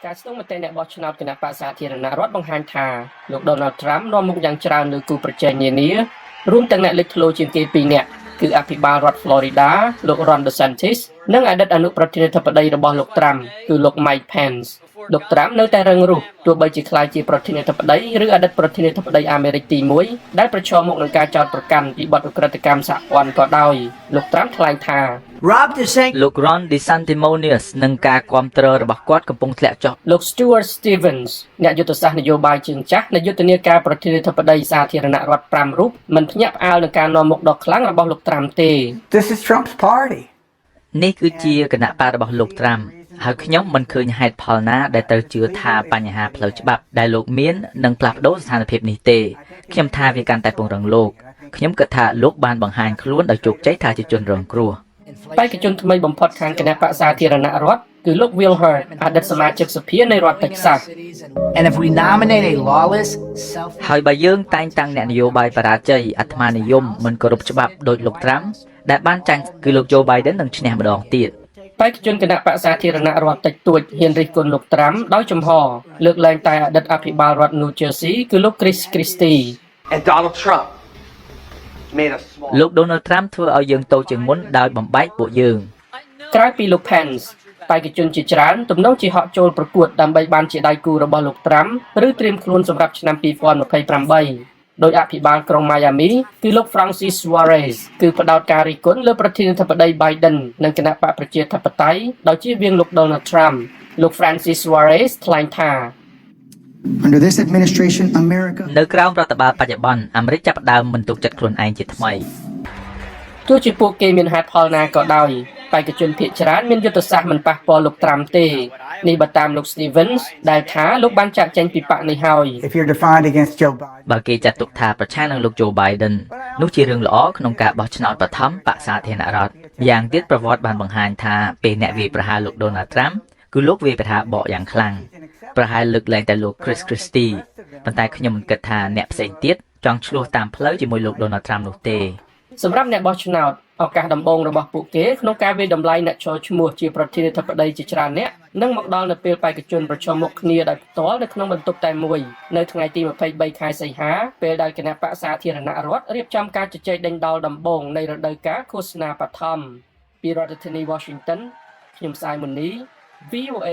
ការស្ទង់មតិអ្នកបោះឆ្នោតគណៈបក្សសាធារណរដ្ឋបង្ហាញថាលោក Donald Trump នាំមុខយ៉ាងច្រើនលើគូប្រជែងនានារួមទាំងអ្នកលេចធ្លោជាងគេ2នាក់គឺអភិបាលរដ្ឋ Florida លោក Ron DeSantis និងអតីតអនុប្រធានាធិបតីរបស់លោក Trump គឺលោក Mike Pence លោក Trump នៅតែរឹងរូសទោះបីជាក្លាយជាប្រធានាធិបតីឬអតីតប្រធានាធិបតីអាមេរិកទី1ដែលប្រឈមមុខនឹងការចោទប្រកាន់ពីបទឧក្រិដ្ឋកម្មសហព័ន្ធក៏ដោយលោក Trump ថ្លែងថាលោក Ron DeSantis និងការគាំទ្ររបស់គាត់កំពុងធ្លាក់ចុះលោក Stuart Stevens អ្នកយុទ្ធសាស្ត្រនយោបាយជើងចាស់នៃយុទ្ធនាការប្រធានាធិបតីសាធារណរដ្ឋ5រូបមិនភ្ញាក់ផ្អើលនឹងការនាំមុខដ៏ខ្លាំងរបស់លោក Trump ទេ This is Trump's party នេះគឺជាគណៈបករបស់លោក Trump ហើយខ្ញុំមិនឃើញហេតុផលណាដែលត្រូវជឿថាបញ្ហាផ្លូវច្បាប់ដែលលោកមាននឹងផ្លាស់ប្ដូរស្ថានភាពនេះទេខ្ញុំថាវាកាន់តែពង្រឹងលោកខ្ញុំគិតថាលោកបានបង្ហាញខ្លួនដោយជោគជ័យថាជាជនរងគ្រោះបេក្ខជនថ្មីបំផុតខាងគណៈបក្សសាធារណរដ្ឋគឺលោក Will Hurd អតីតសមាជិកសភានៃរដ្ឋ Texas And if we nominate a lawless ហើយបើយើងតែងតាំងអ្នកនយោបាយបរាជ័យអាត្មានិយមមិនគោរពច្បាប់ដោយលោក Trump ដែលបានចាញ់គឺលោក Joe Biden នឹងឈ្នះម្ដងទៀតបេក្ខជនគណៈបក្សសាធារណរដ្ឋតិចតួចហ៊ានរិះគន់លោក Trump ដោយចំហលើកលែងតែអតីតអភិបាលរដ្ឋ New Jersey គឺលោក Chris Christie And Donald Trump made us small លោក Donald Trump ធ្វើឲ្យយើងតូចជាងមុនដោយបំបែកពួកយើងក្រៅពីលោក Pence បេក្ខជនជាច្រើនទំនងជាហក់ចូលប្រកួតដើម្បីបានជាដៃគូរបស់លោក Trump ឬត្រៀមខ្លួនសម្រាប់ឆ្នាំ2028ដោយអភិបាលក្រុង Miami គឺលោក Francis Suarez គឺផ្ដោតការរិះគន់លើប្រធានាធិបតី Biden និងគណៈបកប្រជាធិបតេយ្យដោយជៀសវាងលោក Donald Trump លោក Francis Suarez ថ្លែងថា Under this administration, America នៅក្រោមរដ្ឋបាលបច្ចុប្បន្នអាមេរិកចាប់ផ្ដើមមិនទុកចិត្តខ្លួនឯងជាថ្មីទោះជាពួកគេមានហេតុផលណាក៏ដោយបេក្ខជនភាគច្រើនមានយុទ្ធសាស្ត្រមិនប៉ះពាល់លោក Trump ទេនេះបើតាមលោក Stevens ដែលថាលោកបានចាក់ចែងពីបកនេះហើយ if you're defined against Joe Biden បើគេចាត់ទុកថាប្រឆាំងនឹងលោក Joe Biden នោះជារឿងល្អក្នុងការបោះឆ្នោតបឋមបក្សសាធារណរដ្ឋយ៉ាងទៀតប្រវត្តិបានបង្ហាញថាពេលអ្នកវាយប្រហារលោក Donald Trump គឺលោកវាយប្រហារបកយ៉ាងខ្លាំងប្រហែលលើកលែងតែលោក Chris Christie ប៉ុន្តែខ្ញុំមិនគិតថាអ្នកផ្សេងទៀតចង់ឆ្លោះតាមផ្លូវជាមួយលោក Donald Trump នោះទេសម្រាប់អ្នកបោះឆ្នោតឱកាសដំបូងរបស់ពួកគេក្នុងការវាយតម្លៃអ្នកចូលឈ្មោះជាប្រធានាធិបតីជាច្រើនអ្នកនឹងមកដល់នៅពេលបេក្ខជនប្រជុំមុខគ្នាដោយផ្ទាល់នៅក្នុងបន្ទប់តែមួយនៅថ្ងៃទី23ខែសីហាពេលដែលគណៈបក្សសាធារណរដ្ឋរៀបចំការជជែកដេញដោលដំបូងនៃរដូវកាលឃោសនាបឋមពីរដ្ឋធានី Washington ខ្ញុំសាយមុនី VOA